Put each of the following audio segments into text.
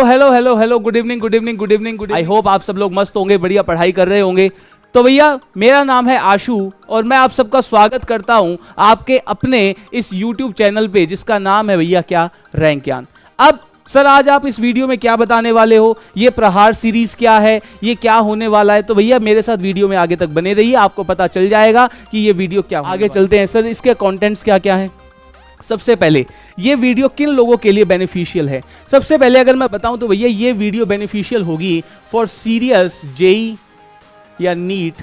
Hello hello hello hello, good evening good evening good evening good. I hope आप सब लोग मस्त होंगे, बढ़िया पढ़ाई कर रहे होंगे। तो भैया मेरा नाम है आशु और मैं आप सबका स्वागत करता हूं आपके अपने इस YouTube चैनल पे जिसका नाम है भैया क्या, रैंकयान। अब सर आज आप इस वीडियो में क्या बताने वाले हो, ये प्रहार सीरीज क्या है, ये क्या होने वाला है, तो भैया मेरे साथ वीडियो में आगे तक बने रहिए, आपको पता चल जाएगा कि ये वीडियो क्या। आगे चलते हैं सर, इसके कंटेंट्स क्या क्या हैं। सबसे पहले ये वीडियो किन लोगों के लिए बेनिफिशियल है। सबसे पहले अगर मैं बताऊं तो भैया ये वीडियो बेनिफिशियल होगी फॉर सीरियस जेई या नीट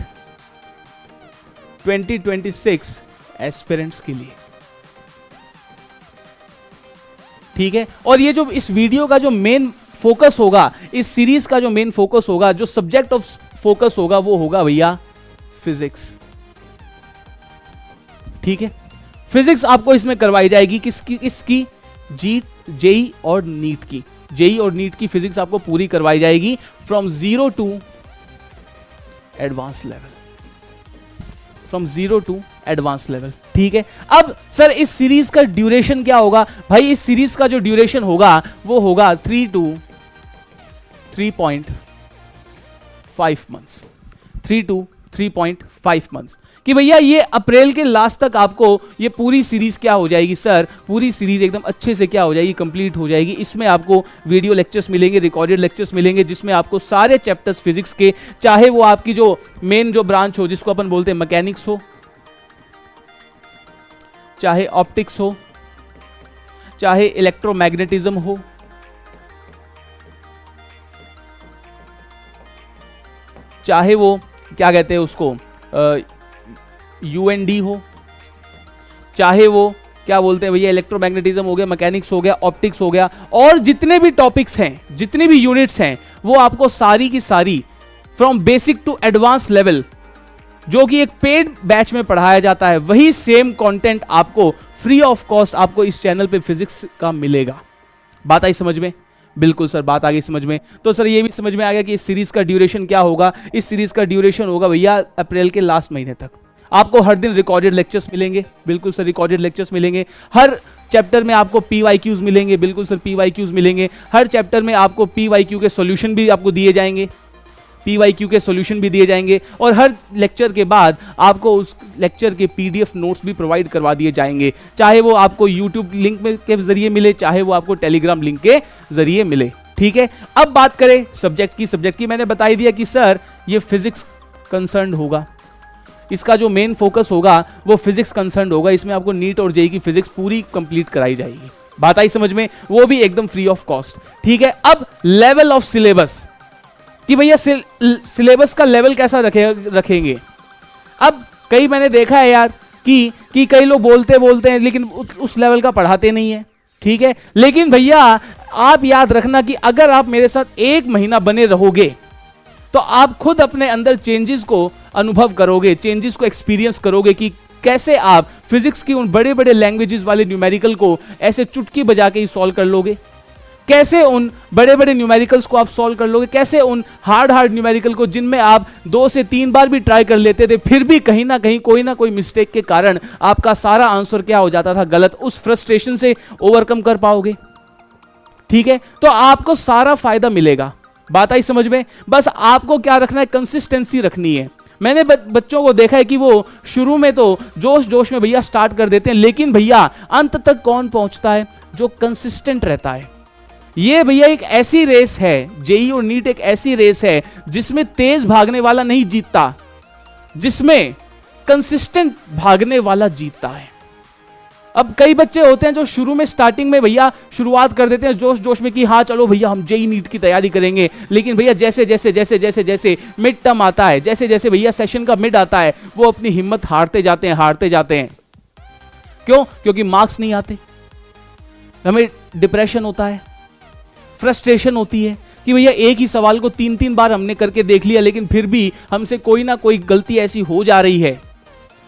2026 एस्पिरेंट्स के लिए, ठीक है। और ये जो इस वीडियो का जो मेन फोकस होगा, इस सीरीज का जो मेन फोकस होगा, जो सब्जेक्ट ऑफ फोकस होगा वो होगा भैया फिजिक्स, ठीक है। फिजिक्स आपको इसमें करवाई जाएगी इसकी जेई और नीट की, जेई और नीट की फिजिक्स आपको पूरी करवाई जाएगी from zero to advance level, from zero to advance level, ठीक है। अब सर इस सीरीज का ड्यूरेशन क्या होगा भाई, इस सीरीज का जो ड्यूरेशन होगा वो होगा 3 to 3.5 मंथ्स, 3 to 3.5 मंथ्स, कि भैया ये अप्रैल के लास्ट तक आपको ये पूरी सीरीज क्या हो जाएगी सर, पूरी सीरीज एकदम अच्छे से क्या हो जाएगी, कंप्लीट हो जाएगी। इसमें आपको वीडियो लेक्चर्स मिलेंगे, रिकॉर्डेड लेक्चर्स मिलेंगे, जिसमें आपको सारे चैप्टर्स फिजिक्स के, चाहे वो आपकी जो मेन जो ब्रांच हो जिसको अपन बोलते हैं मैकेनिक्स हो, चाहे ऑप्टिक्स हो, चाहे इलेक्ट्रोमैग्नेटिज्म हो, चाहे वो क्या कहते हैं उसको यूएनडी हो, चाहे वो क्या बोलते हैं भैया इलेक्ट्रोमैग्नेटिज्म हो गया, मैकेनिक्स हो गया, ऑप्टिक्स हो गया, और जितने भी टॉपिक्स हैं, जितने भी यूनिट्स हैं, वो आपको सारी की सारी from basic to advance level जो कि एक पेड बैच में पढ़ाया जाता है, वही सेम कंटेंट आपको फ्री ऑफ कॉस्ट आपको इस चैनल पे फिजिक्स का मिलेगा। बात आई समझ में? बिल्कुल सर, बात आ गई समझ में। तो सर ये भी समझ में आ गया कि इस सीरीज का ड्यूरेशन क्या होगा। इस सीरीज का ड्यूरेशन होगा भैया अप्रैल के लास्ट महीने तक। आपको हर दिन रिकॉर्डेड लेक्चर्स मिलेंगे, बिल्कुल सर रिकॉर्डेड लेक्चर्स मिलेंगे। हर चैप्टर में आपको PYQs मिलेंगे, बिल्कुल सर PYQs मिलेंगे। हर चैप्टर में आपको PYQ के सॉल्यूशन भी आपको दिए जाएंगे, PYQ के सॉल्यूशन भी दिए जाएंगे, और हर लेक्चर के बाद आपको उस लेक्चर के PDF नोट्स भी प्रोवाइड करवा दिए जाएंगे, चाहे वो आपको YouTube लिंक के जरिए मिले, चाहे वो आपको टेलीग्राम लिंक के जरिए मिले, ठीक है। अब बात करें सब्जेक्ट की मैंने बता ही दिया कि सर ये फिजिक्स कंसर्न होगा, इसका जो मेन फोकस होगा वो फिजिक्स कंसर्न होगा। इसमें आपको नीट और जेई की फिजिक्स पूरी कंप्लीट कराई जाएगी। बात आई समझ में? वो भी एकदम फ्री ऑफ कॉस्ट, ठीक है। अब लेवल ऑफ सिलेबस, कि भैया सिलेबस का लेवल कैसा रखेंगे। अब कई मैंने देखा है यार कि कई लोग बोलते हैं लेकिन उस लेवल का पढ़ाते नहीं है, ठीक है। लेकिन भैया आप याद रखना कि अगर आप मेरे साथ 1 महीना बने रहोगे तो आप खुद अपने अंदर चेंजेस को अनुभव करोगे, चेंजेस को एक्सपीरियंस करोगे कि कैसे आप फिजिक्स की उन बड़े बड़े लैंग्वेजेस वाले न्यूमेरिकल को ऐसे चुटकी बजा के ही सॉल्व कर लोगे, कैसे उन बड़े बड़े न्यूमेरिकल्स को आप सॉल्व कर लोगे, कैसे उन हार्ड न्यूमेरिकल को जिनमें आप 2 से 3 बार भी ट्राई कर लेते थे, फिर भी कहीं ना कहीं कोई ना कोई मिस्टेक के कारण आपका सारा आंसर क्या हो जाता था, गलत। उस फ्रस्ट्रेशन से ओवरकम कर पाओगे, ठीक है। तो आपको सारा फायदा मिलेगा। बात आई समझ में? बस आपको क्या रखना है, कंसिस्टेंसी रखनी है। मैंने बच्चों को देखा है कि वो शुरू में तो जोश जोश में भैया स्टार्ट कर देते हैं, लेकिन भैया अंत तक कौन पहुंचता है? जो कंसिस्टेंट रहता है। ये भैया एक ऐसी रेस है, जेई और नीट एक ऐसी रेस है जिसमें तेज भागने वाला नहीं जीतता, जिसमें कंसिस्टेंट भागने वाला जीतता है। अब कई बच्चे होते हैं जो शुरू में स्टार्टिंग में भैया शुरुआत कर देते हैं जोश जोश में कि हाँ चलो भैया हम जेई नीट की तैयारी करेंगे, लेकिन भैया जैसे जैसे जैसे जैसे जैसे मिड टर्म आता है, जैसे जैसे भैया सेशन का मिड आता है, वो अपनी हिम्मत हारते जाते हैं। क्यों? क्योंकि मार्क्स नहीं आते, हमें डिप्रेशन होता है, फ्रस्ट्रेशन होती है कि भैया एक ही सवाल को 3-3 बार हमने करके देख लिया, लेकिन फिर भी हमसे कोई ना कोई गलती ऐसी हो जा रही है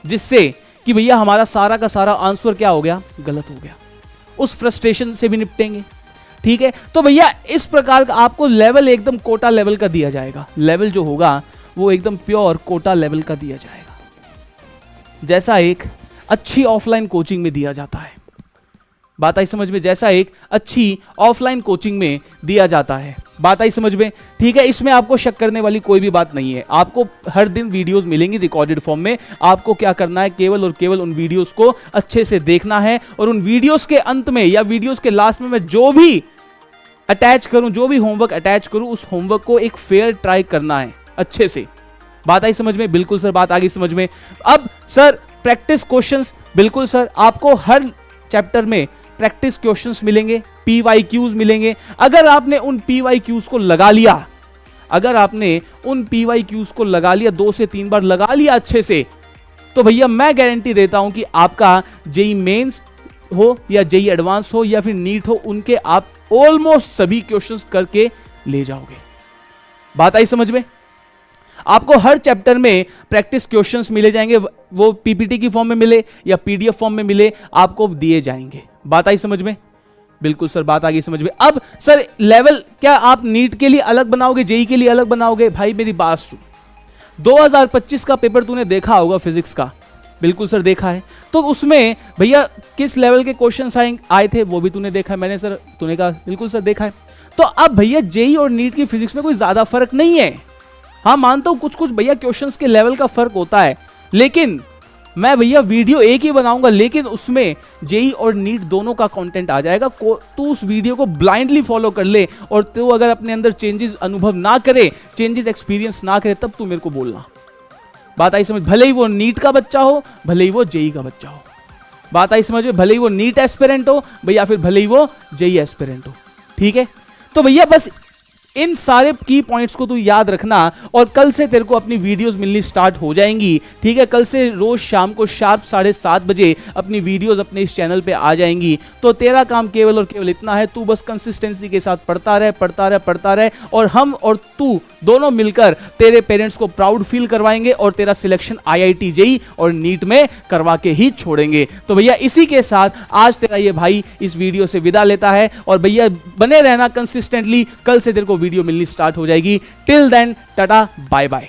जिससे कि भैया हमारा सारा का सारा आंसर क्या हो गया, गलत हो गया। उस फ्रस्ट्रेशन से भी निपटेंगे, ठीक है। तो भैया इस प्रकार का आपको लेवल एकदम कोटा लेवल का दिया जाएगा। लेवल जो होगा वो एकदम प्योर कोटा लेवल का दिया जाएगा, जैसा एक अच्छी ऑफलाइन कोचिंग में दिया जाता है। बात आई समझ में, जैसा एक अच्छी ऑफलाइन कोचिंग में दिया जाता है। बात आई समझ में, ठीक है। इसमें आपको शक करने वाली कोई भी बात नहीं है। आपको हर दिन वीडियोस मिलेंगी रिकॉर्डेड फॉर्म में। आपको क्या करना है, केवल और केवल उन वीडियोस को अच्छे से देखना है, और उन वीडियोस के अंत में या वीडियोस के लास्ट में मैं जो भी अटैच करूं, जो भी होमवर्क अटैच करूं, उस होमवर्क को एक फेयर ट्राई करना है अच्छे से। बात आई समझ में? बिल्कुल सर, बात आ गई समझ में। अब सर प्रैक्टिस क्वेश्चंस, बिल्कुल सर, आपको हर चैप्टर में प्रैक्टिस क्वेश्चंस मिलेंगे, PYQs मिलेंगे। अगर आपने उन PYQs को लगा लिया, अगर आपने उन PYQs को लगा लिया, 2 से 3 बार लगा लिया अच्छे से, तो भैया मैं गारंटी देता हूं कि आपका जेई मेंस हो या जेई एडवांस हो या फिर नीट हो, उनके आप ऑलमोस्ट सभी क्वेश्चंस करके ले जाओगे। बात आई समझ में? आपको हर चैप्टर में प्रैक्टिस क्वेश्चंस मिले जाएंगे, वो PPT की फॉर्म में मिले या PDF फॉर्म में मिले, आपको दिए जाएंगे। बात आई समझ में? बिल्कुल सर, बात आ गई समझ में। अब सर लेवल क्या आप नीट के लिए अलग बनाओगे, जेई के लिए अलग बनाओगे? भाई मेरी बात सुन, 2025 का पेपर तूने देखा होगा फिजिक्स का। बिल्कुल सर देखा है। तो उसमें भैया किस लेवल के क्वेश्चन आए थे वो भी तूने देखा है। मैंने सर, तूने कहा बिल्कुल सर देखा है। तो अब भैया जेई और नीट की फिजिक्स में कोई ज्यादा फर्क नहीं है। हाँ मानता हूं कुछ कुछ भैया क्वेश्चंस के लेवल का फर्क होता है, लेकिन मैं भैया वीडियो एक ही बनाऊंगा, लेकिन उसमें जेई और नीट दोनों का कंटेंट आ जाएगा। तू उस वीडियो को ब्लाइंडली फॉलो कर ले, और तू अगर अपने अंदर चेंजेस अनुभव ना करे, चेंजेस एक्सपीरियंस ना करे, तब तू मेरे को बोलना। बात आई समझ? भले ही वो नीट का बच्चा हो, भले ही वो जेई का बच्चा हो। बात आई समझ में? भले ही वो नीट एस्पिरेंट हो भैया, फिर भले ही वो जेई एस्पिरेंट हो। ठीक है, तो भैया बस इन सारे की पॉइंट्स को तू याद रखना, और कल से तेरे को अपनी वीडियोस मिलनी स्टार्ट हो जाएंगी। ठीक है, कल से रोज शाम को शार्प 7:30 बजे अपनी वीडियोस अपने इस चैनल पे आ जाएंगी। तो तेरा काम केवल और केवल इतना है, तू बस कंसिस्टेंसी के साथ पढ़ता रहे, पढ़ता रहे, पढ़ता रहे, और हम और तू दोनों मिलकर तेरे पेरेंट्स को प्राउड फील करवाएंगे, और तेरा सिलेक्शन IIT जेई और नीट में करवा के ही छोड़ेंगे। तो भैया इसी के साथ आज तेरा ये भाई इस वीडियो से विदा लेता है, और भैया बने रहना कंसिस्टेंटली, कल से तेरे को वीडियो मिलनी स्टार्ट हो जाएगी। Till then tata bye bye.